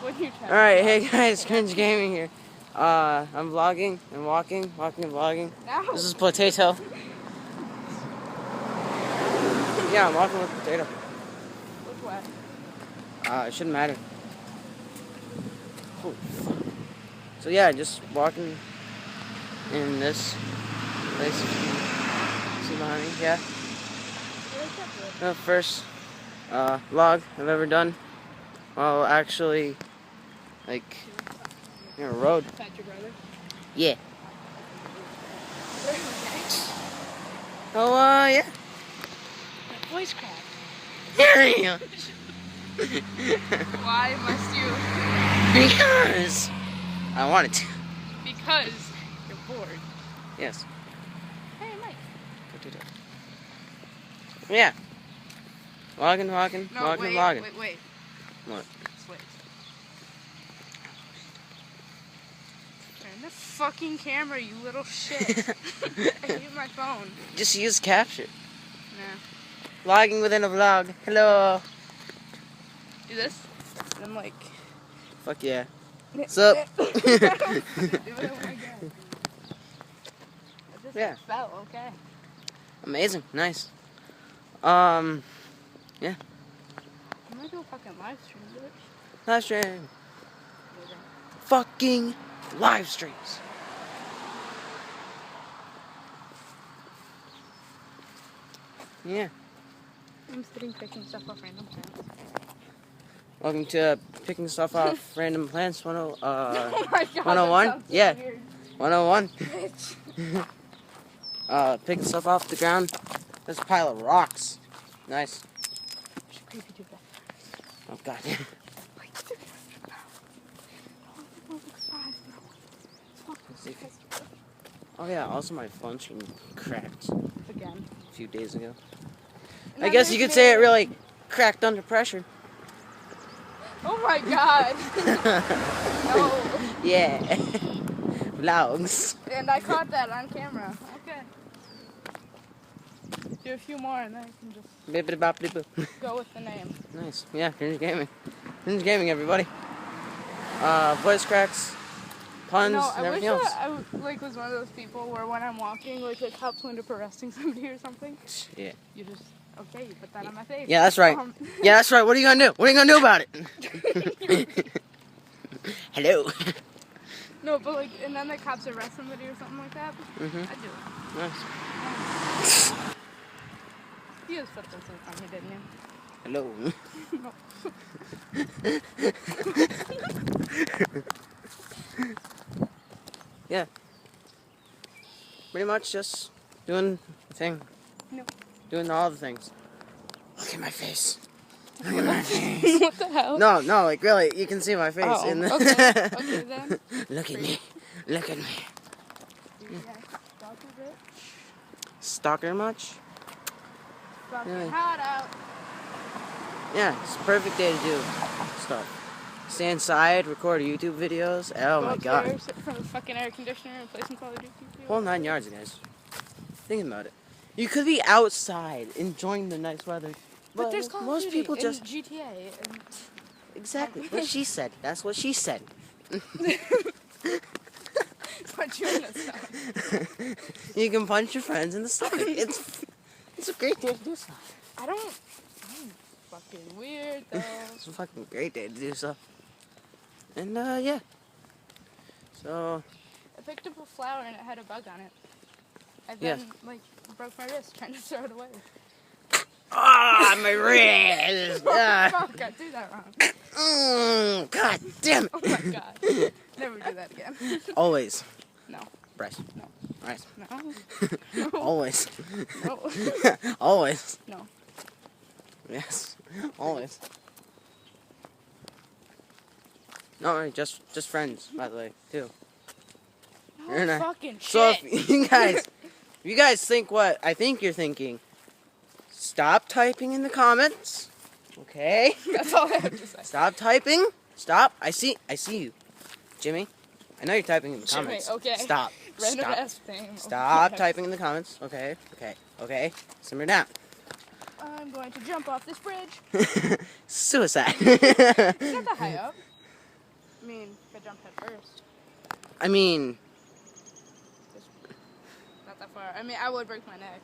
What are you trying Alright, hey guys, Cringe Gaming here. I'm vlogging and walking and vlogging. No. This is Potato. Yeah, I'm walking with Potato. Which way? It shouldn't matter. Holy fuck. So yeah, just walking in this place. See behind me? Yeah. The first vlog I've ever done. Well, actually, like, in a road. Is that your brother? Yeah. Okay. Oh, yeah. That voice crack. Here Why must you? Because I wanted to. Because you're bored. Yes. Hey, Mike. Yeah. Walking, No, walking, wait. What? Switch. Turn the fucking camera, you little shit. I hate my phone. Just use capture. Nah. Vlogging within a vlog. Hello. Do this. And I'm like. Fuck yeah. What's up? Oh my god. I just Yeah. fell, okay. Amazing. Nice. Yeah. I'm gonna do a fucking live stream, bitch. Live stream. Fucking live streams. Yeah. I'm sitting picking stuff off random plants. Welcome to picking stuff off random plants. Oh my god, 101? that sounds so Yeah. weird. 101. Bitch. Picking stuff off the ground. There's a pile of rocks. Nice. Creepy dude. Oh god. Like 300 pounds. Oh yeah, also my phone screen cracked Again. a few days ago. And I that guess you makes could say me- it really cracked under pressure. Oh my god. No. Yeah. Vlogs. And I caught that on camera. Okay. Do a few more and then I can just Bibbidi-boppidi-boo. go with the name. Nice. Yeah, Cringe Gaming. Cringe Gaming, everybody. Voice cracks, puns, No, and I wish everything else. that I like was one of those people where when I'm walking, like it helps when up arresting somebody or something. Yeah. You just you put that on my face. Yeah, that's right. Yeah, that's right. What are you gonna do? What are you gonna do about it? Hello. No, but like, and then the cops arrest somebody or something like that. Mhm. I'd do it. Nice. You just flipped this on me, didn't you? Hello. No. Yeah. Pretty much just doing the thing. No. Doing all the things. Look at my face. Look at my face. What the hell? No, like really, you can see my face Oh, in the. okay. Okay then. Look at me. Look at me. Yeah. Stalker bitch. Stalker much? Fucking Really? hot out. Yeah, it's a perfect day to do stuff. Stay inside, record YouTube videos. Oh Go my god. upstairs, sit from the fucking air conditioner and play some Call of Duty. Whole 9 yards, guys. Thinking about it. You could be outside enjoying the nice weather. But there's Call of most Duty people in GTA. And Exactly. What she said. That's what she said. punch you in the stomach. You can punch your friends in the stomach. It's a great day to do stuff. I'm fucking weird though. It's a fucking great day to do stuff. And yeah. So I picked up a flower and it had a bug on it. I Yeah. then broke my wrist trying to throw it away. ah, my wrist. Ah. Fuck, I do that wrong. God damn it. Oh my god. Never do that again. Always. No. Bryce. No. Bryce. No. No. Always. No. Always. No. Yes. Always. No, just friends, by the way, too. You're No not- fucking shit. So if you guys think what I think you're thinking, stop typing in the comments. Okay? That's all I have to say. Stop typing. Stop. I see you. Jimmy, I know you're typing in the Jimmy, comments. okay. Stop. Random Stop. ass thing. Stop Okay. typing in the comments. Okay. Simmer down. I'm going to jump off this bridge. Suicide. It's not that high up. I mean, if I jumped head first. I mean, Not that far. I mean, I would break my neck,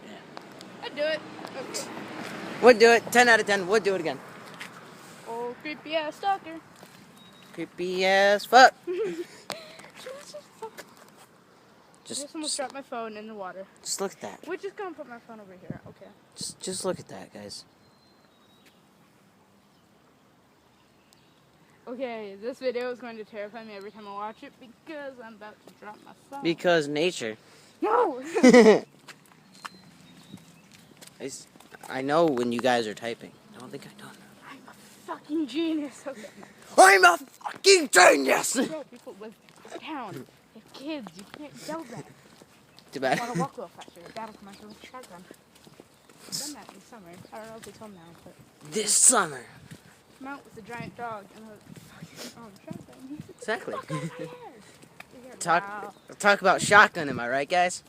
and I'd do it. Okay. would do it. 10 out of 10. Would do it again. Oh, creepy ass stalker. Creepy as fuck. I just almost dropped my phone in the water. Just look at that. We're just gonna put my phone over here. Okay. Just look at that, guys. Okay, this video is going to terrify me every time I watch it because I'm about to drop my phone. Because nature. No! I know when you guys are typing. I don't think I don't. I'm a fucking genius. Okay. I'm a fucking genius! Bro, people live in this town. They have kids. You can't yell that. Too bad. I want to walk a little faster. Your dad will come out here with a shotgun. I've done that in the summer. I don't know if it's home now, but... This summer. Come out with a giant dog and a shotgun. Exactly. Wow. Talk about shotgun, am I right, guys?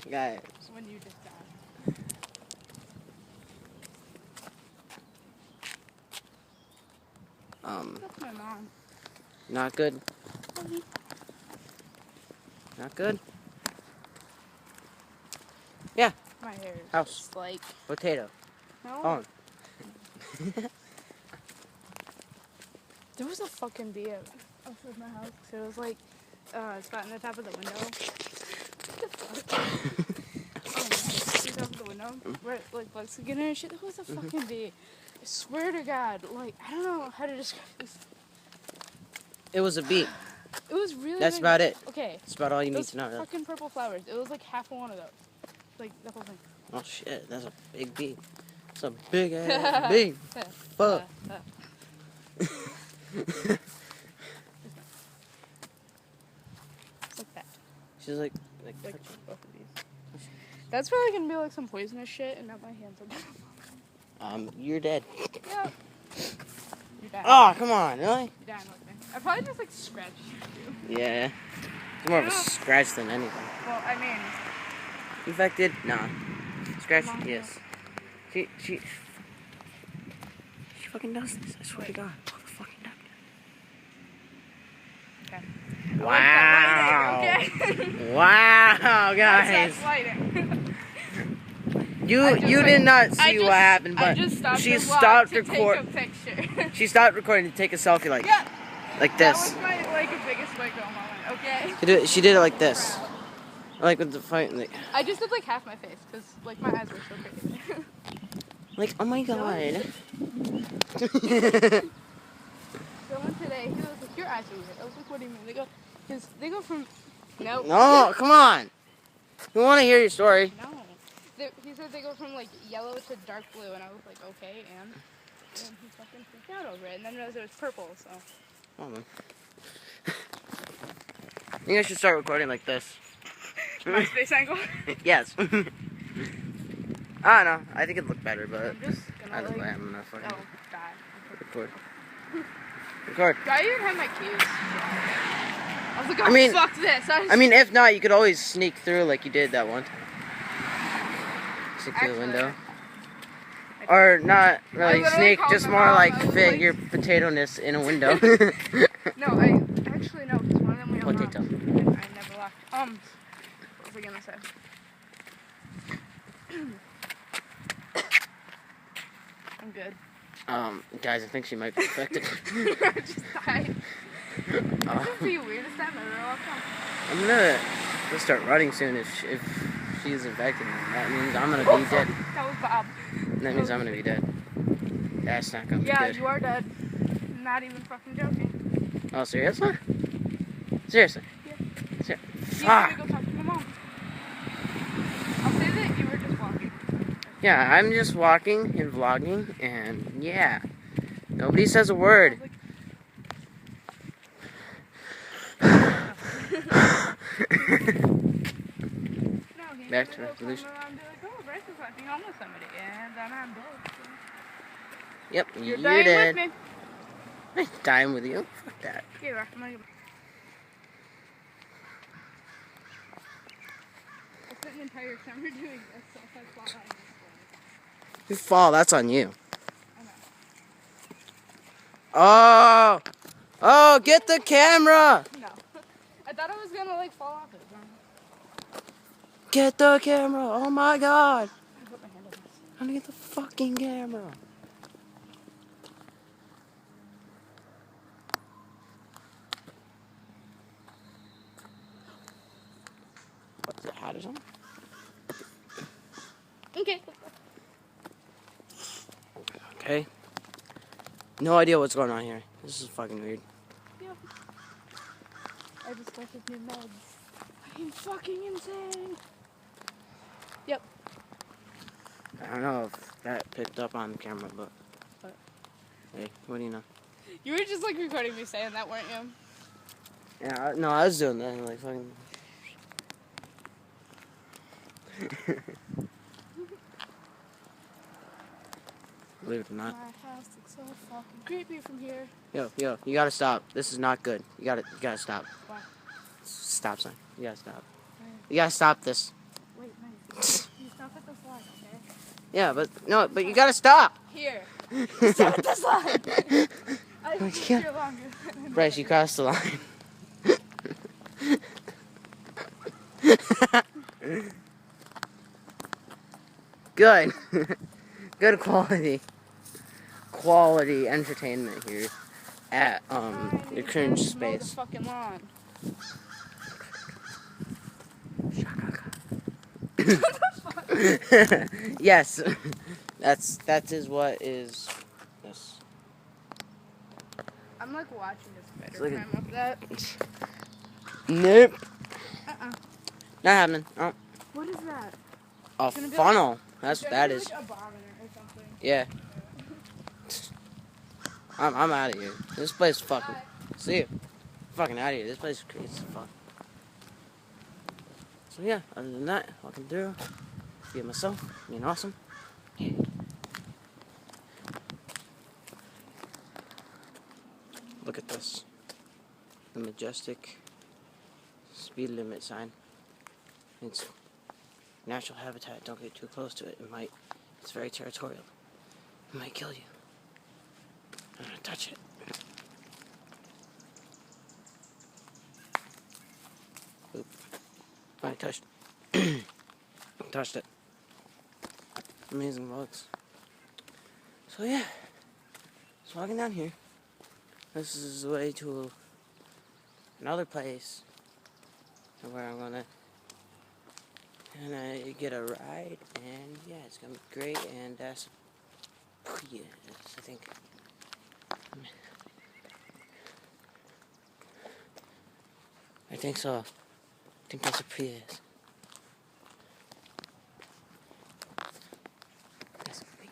Guys. When you just died. That's my mom. Not good. Not good. Yeah. My hair is House. just like... Potato. No. On. There was a fucking bee outside my house. So it was like, it's got in the top of the window. What the fuck? The top of the window, where like bugs could get in and shit. There was a fucking bee. I swear to God, like, I don't know how to describe this. It was a bee. It was really That's big. about it. Okay. That's about all you need Those to know. fucking purple flowers. It was like half of one of those. Like, the whole thing. Oh shit, that's a big bee. It's a big ass bee. Fuck. It's like that. She's like Like both of these. That's probably gonna be like some poisonous shit, and now my hands are gonna you're dead. Yeah. You're dying. Oh, come on, really? You're dying with me. I probably just like scratched you. Yeah. It's more of a scratch than anything. Well, I mean. Infected? Nah. Scratch? Mom, Yes. She fucking does this. I swear to God. Fucking does. Okay. Wow. Okay. Wow, guys. Stop lighting. You did not see what happened, I but just stopped she the vlog stopped to recording. take a picture. She stopped recording to take a selfie like Yeah. like That this. was my like biggest wake up moment. Okay. She did it like this. Like with the fight. I just did like half my face because like my eyes were so crazy. Like, oh my God. Someone today, he was like, your eyes are weird. I was like, what do you mean? They go from, nope. No, come on. We want to hear your story. No. He said they go from like yellow to dark blue, and I was like, okay, and he fucking freaked out over it, and then realized it was purple, so. Hold on. I think I should start recording like this. MySpace angle? Yes. I don't know. I think it'd look better, but I'm just gonna either way, like, I'm gonna fucking die. record. Record. Do I even have my keys? I was like, oh, I mean- fuck this. I mean, if not, you could always sneak through like you did that one time. Sneak through the window. Or not really literally sneak, called just my more mom. like I was fit like- your potato-ness in a window. No, I actually no, because one of them we unlocked. Potato. And I never locked. What was I gonna say? I'm good. Guys, I think she might be infected. I just died. This is the weirdest time I've ever walked on. I'm gonna start running soon if she's infected. That means I'm gonna be dead. That was Bob. That means I'm gonna be dead. That's not gonna be Yeah, good. you are dead. Not even fucking joking. Oh, seriously? Seriously? Yeah. Ser You Fuck. need to go talk to my mom. I'll say that you were just walking. Yeah, I'm just walking and vlogging, and yeah. Nobody says a word. Back to resolution. Bryce is walking home with somebody, and then I'm dead. Yep, You're you're dying dead. with me. I'm dying with you. Fuck that. Here, I'm gonna spent an entire summer doing this, so if I fall on this If you fall, that's on you. I know. Oh! Oh, get the camera! No. I thought I was gonna like fall off it. Get the camera! Oh my god! I put my hand on this. How to get the fucking camera? What's it, hat or something? Okay. Okay. No idea what's going on here. This is fucking weird. Yep. I just started new meds. I'm fucking insane. Yep. I don't know if that picked up on the camera, but... What? Hey, what do you know? You were just like recording me saying that, weren't you? Yeah, no, I was doing that, like fucking... Believe it or not. My house looks so fucking creepy from here. Yo, you gotta stop. This is not good. You gotta stop. Why? Stop sign. You gotta stop. Why? You gotta stop this. Wait, nice. You stop at this line, okay? Yeah, but you gotta stop. Here. Stop at this line. I think Yeah. you're longer. Bryce, you crossed the line. Good. Good quality entertainment here at your cringe space. The fucking lawn. Yes, that is what is this. I'm like watching this It's spider like climb up that. Nope, Uh-uh. not happening. Oh, What is that? a gonna be funnel. That's what that Like is. a bomber or something. Yeah. I'm out of here. This place is fucking. Bye. See you. Fucking out of here. This place is crazy as fuck. So yeah, other than that, walking through, being myself, being awesome. Yeah. Look at this. The majestic speed limit sign. It's natural habitat. Don't get too close to it. It's very territorial. It might kill you. I'm gonna touch it. Oop. I touched it. Amazing bugs. So yeah, just walking down here. This is the way to another place where I'm gonna get a ride, and yeah, it's gonna be great. And that's Prius, I think. I think so. I think that's a Prius. That's a Prius.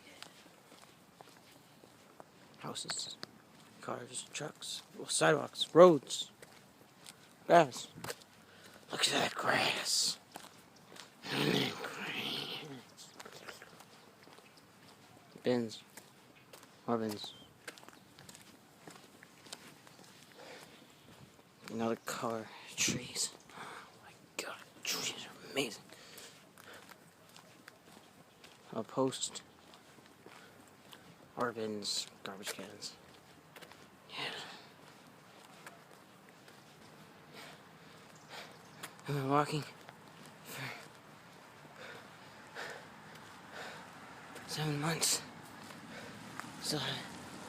Houses, cars, trucks, well, sidewalks, roads, grass. Look at that grass. Bins. More bins. Another car. Trees. Oh my god. Trees are amazing. A post. More bins. Garbage cans. Yeah. I've been walking for 7 months. Still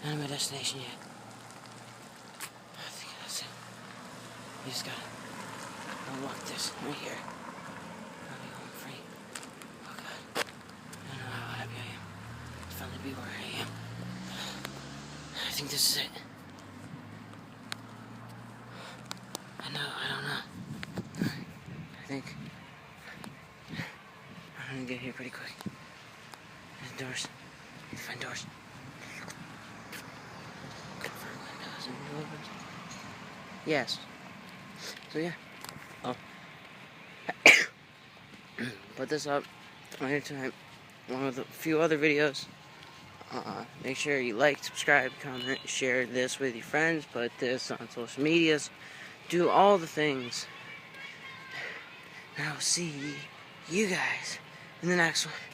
haven't my destination yet. I think that's it. We just gotta unlock this right here. I'll be home free. Oh god. I don't know how happy I am to finally be where I am. I think this is it. I don't know. I think I'm gonna get here pretty quick. There's doors. Find doors. Confirm windows and doors. Yes. So yeah. Oh. Put this up later tonight, along with a few other videos. Make sure you like, subscribe, comment, share this with your friends, put this on social medias, do all the things. Now see you guys in the next one.